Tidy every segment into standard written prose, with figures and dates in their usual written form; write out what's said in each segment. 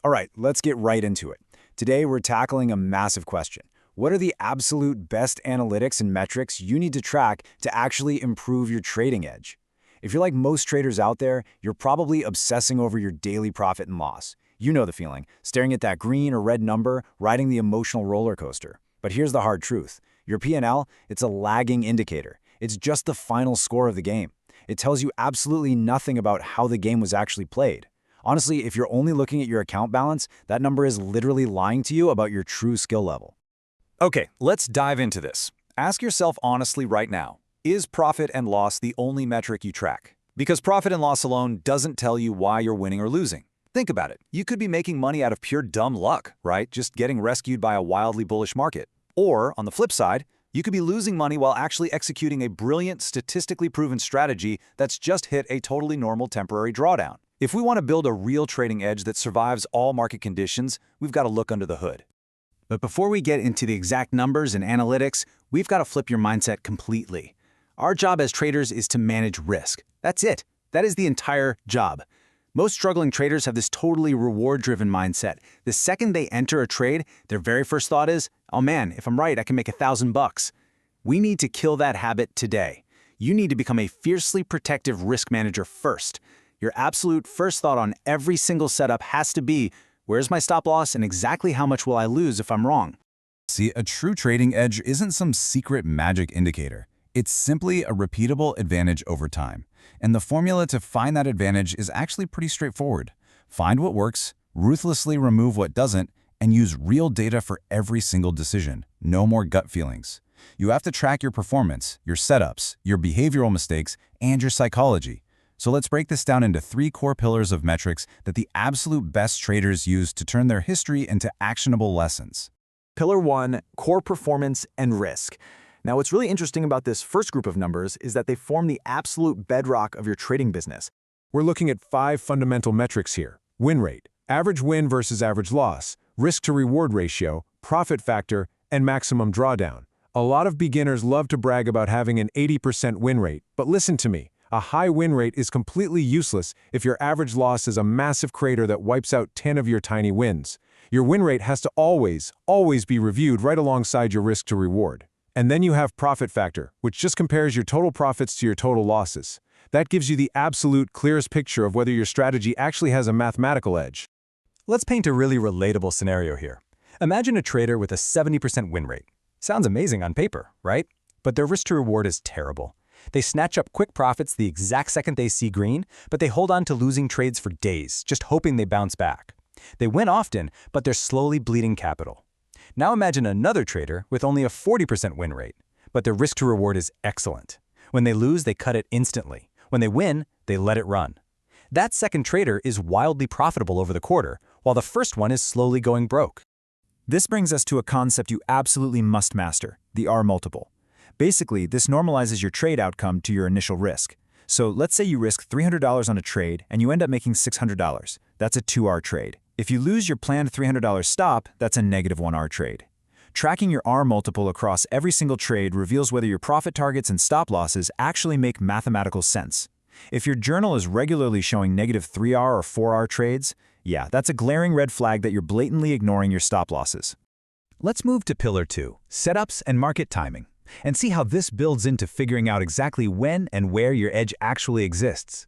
All right, let's get right into it. Today, we're tackling a massive question. What are the absolute best analytics and metrics you need to track to actually improve your trading edge? If you're like most traders out there, you're probably obsessing over your daily profit and loss. You know the feeling, staring at that green or red number, riding the emotional roller coaster. But here's the hard truth. Your P&L, it's a lagging indicator. It's just the final score of the game. It tells you absolutely nothing about how the game was actually played. Honestly, if you're only looking at your account balance, that number is literally lying to you about your true skill level. Okay, let's dive into this. Ask yourself honestly right now, is profit and loss the only metric you track? Because profit and loss alone doesn't tell you why you're winning or losing. Think about it. You could be making money out of pure dumb luck, right? Just getting rescued by a wildly bullish market. Or, on the flip side, you could be losing money while actually executing a brilliant, statistically proven strategy that's just hit a totally normal temporary drawdown. If we want to build a real trading edge that survives all market conditions, we've got to look under the hood. But before we get into the exact numbers and analytics, we've got to flip your mindset completely. Our job as traders is to manage risk. That's it. That is the entire job. Most struggling traders have this totally reward-driven mindset. The second they enter a trade, their very first thought is, oh man, if I'm right, I can make $1,000. We need to kill that habit today. You need to become a fiercely protective risk manager first. Your absolute first thought on every single setup has to be, where's my stop loss and exactly how much will I lose if I'm wrong? See, a true trading edge isn't some secret magic indicator. It's simply a repeatable advantage over time. And the formula to find that advantage is actually pretty straightforward. Find what works, ruthlessly remove what doesn't, and use real data for every single decision. No more gut feelings. You have to track your performance, your setups, your behavioral mistakes, and your psychology. So let's break this down into 3 core pillars of metrics that the absolute best traders use to turn their history into actionable lessons. Pillar 1, core performance and risk. Now, what's really interesting about this first group of numbers is that they form the absolute bedrock of your trading business. We're looking at 5 fundamental metrics here: win rate, average win versus average loss, risk-to-reward ratio, profit factor, and maximum drawdown. A lot of beginners love to brag about having an 80% win rate, but listen to me. A high win rate is completely useless if your average loss is a massive crater that wipes out 10 of your tiny wins. Your win rate has to always be reviewed right alongside your risk to reward. And then you have profit factor, which just compares your total profits to your total losses. That gives you the absolute clearest picture of whether your strategy actually has a mathematical edge. Let's paint a really relatable scenario here. Imagine a trader with a 70% win rate. Sounds amazing on paper, right? But their risk to reward is terrible. They snatch up quick profits the exact second they see green, but they hold on to losing trades for days, just hoping they bounce back. They win often, but they're slowly bleeding capital. Now imagine another trader with only a 40% win rate, but their risk to reward is excellent. When they lose, they cut it instantly. When they win, they let it run. That second trader is wildly profitable over the quarter, while the first one is slowly going broke. This brings us to a concept you absolutely must master, the R multiple. Basically, this normalizes your trade outcome to your initial risk. So let's say you risk $300 on a trade and you end up making $600. That's a 2R trade. If you lose your planned $300 stop, that's a -1R trade. Tracking your R multiple across every single trade reveals whether your profit targets and stop losses actually make mathematical sense. If your journal is regularly showing -3R or 4R trades, yeah, that's a glaring red flag that you're blatantly ignoring your stop losses. Let's move to Pillar 2, setups and market timing, and see how this builds into figuring out exactly when and where your edge actually exists.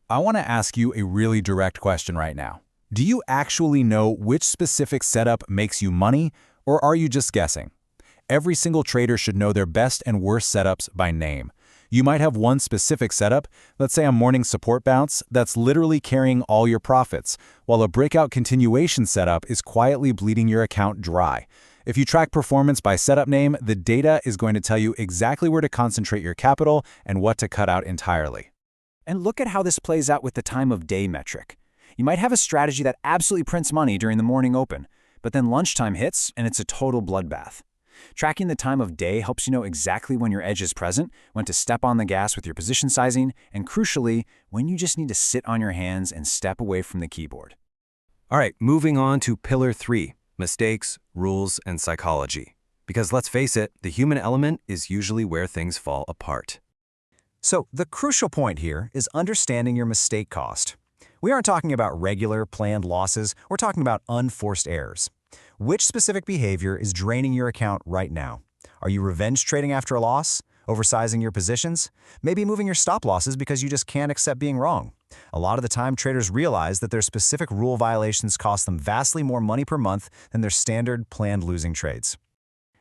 I want to ask you a really direct question right now. Do you actually know which specific setup makes you money, or are you just guessing? Every single trader should know their best and worst setups by name. You might have one specific setup, let's say a morning support bounce, that's literally carrying all your profits, while a breakout continuation setup is quietly bleeding your account dry. If you track performance by setup name, the data is going to tell you exactly where to concentrate your capital and what to cut out entirely. And look at how this plays out with the time of day metric. You might have a strategy that absolutely prints money during the morning open, but then lunchtime hits and it's a total bloodbath. Tracking the time of day helps you know exactly when your edge is present, when to step on the gas with your position sizing, and crucially, when you just need to sit on your hands and step away from the keyboard. All right, moving on to Pillar 3, mistakes, rules, and psychology. Because let's face it, the human element is usually where things fall apart. So the crucial point here is understanding your mistake cost. We aren't talking about regular, planned losses, we're talking about unforced errors. Which specific behavior is draining your account right now? Are you revenge trading after a loss? Oversizing your positions? Maybe moving your stop losses because you just can't accept being wrong. A lot of the time, traders realize that their specific rule violations cost them vastly more money per month than their standard planned losing trades.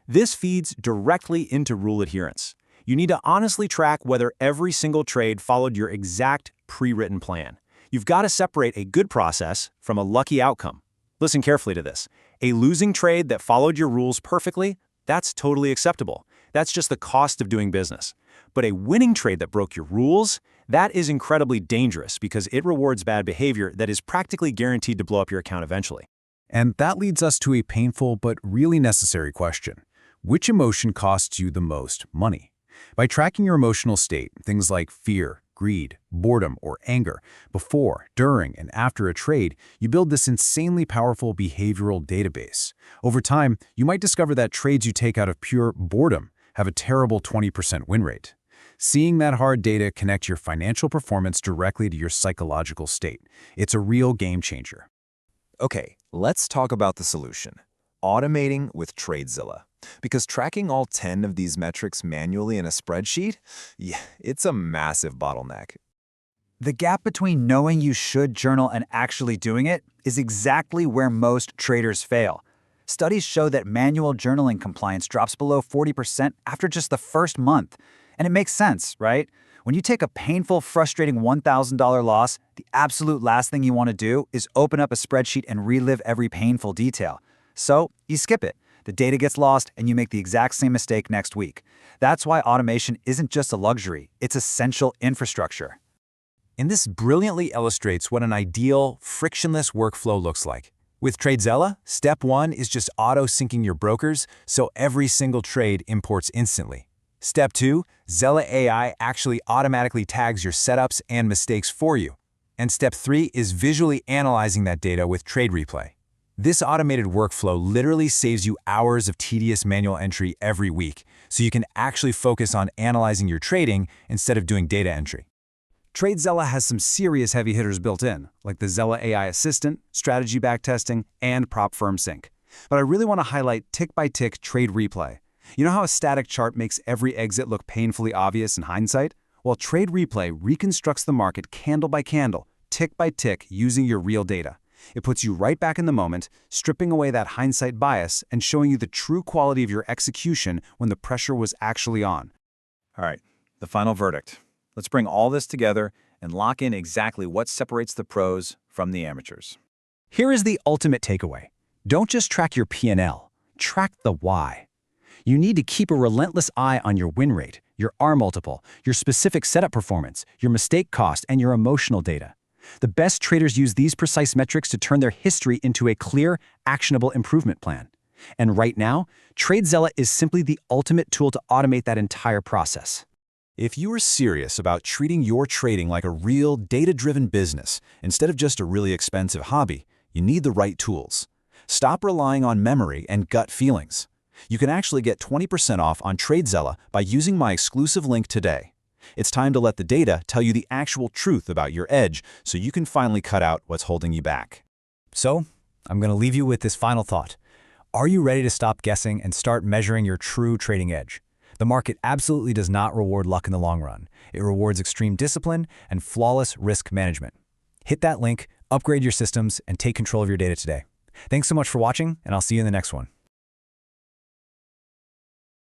This feeds directly into rule adherence. You need to honestly track whether every single trade followed your exact pre-written plan. You've got to separate a good process from a lucky outcome. Listen carefully to this. A losing trade that followed your rules perfectly, that's totally acceptable. That's just the cost of doing business. But a winning trade that broke your rules, that is incredibly dangerous because it rewards bad behavior that is practically guaranteed to blow up your account eventually. And that leads us to a painful but really necessary question. Which emotion costs you the most money? By tracking your emotional state, things like fear, greed, boredom, or anger, before, during, and after a trade, you build this insanely powerful behavioral database. Over time, you might discover that trades you take out of pure boredom have a terrible 20% win rate. Seeing that hard data connect your financial performance directly to your psychological state, it's a real game changer. Okay, let's talk about the solution. Automating with TradeZella. Because tracking all 10 of these metrics manually in a spreadsheet, yeah, it's a massive bottleneck. The gap between knowing you should journal and actually doing it is exactly where most traders fail. Studies show that manual journaling compliance drops below 40% after just the first month. And it makes sense, right? When you take a painful, frustrating $1,000 loss, the absolute last thing you want to do is open up a spreadsheet and relive every painful detail. So you skip it. The data gets lost and you make the exact same mistake next week. That's why automation isn't just a luxury, it's essential infrastructure. And this brilliantly illustrates what an ideal, frictionless workflow looks like. With TradeZella, step 1 is just auto-syncing your brokers so every single trade imports instantly. Step 2, Zella AI actually automatically tags your setups and mistakes for you. And step 3 is visually analyzing that data with Trade Replay. This automated workflow literally saves you hours of tedious manual entry every week, so you can actually focus on analyzing your trading instead of doing data entry. TradeZella has some serious heavy hitters built in, like the Zella AI Assistant, strategy backtesting, and prop firm sync. But I really want to highlight tick-by-tick Trade Replay. You know how a static chart makes every exit look painfully obvious in hindsight? Well, Trade Replay reconstructs the market candle by candle, tick by tick, using your real data. It puts you right back in the moment, stripping away that hindsight bias and showing you the true quality of your execution when the pressure was actually on. All right, the final verdict. Let's bring all this together and lock in exactly what separates the pros from the amateurs. Here is the ultimate takeaway. Don't just track your P&L, track the why. You need to keep a relentless eye on your win rate, your R multiple, your specific setup performance, your mistake cost, and your emotional data. The best traders use these precise metrics to turn their history into a clear, actionable improvement plan. And right now, TradeZella is simply the ultimate tool to automate that entire process. If you are serious about treating your trading like a real, data-driven business instead of just a really expensive hobby, you need the right tools. Stop relying on memory and gut feelings. You can actually get 20% off on TradeZella by using my exclusive link today. It's time to let the data tell you the actual truth about your edge so you can finally cut out what's holding you back. So, I'm going to leave you with this final thought. Are you ready to stop guessing and start measuring your true trading edge? The market absolutely does not reward luck in the long run. It rewards extreme discipline and flawless risk management. Hit that link, upgrade your systems, and take control of your data today. Thanks so much for watching, and I'll see you in the next one.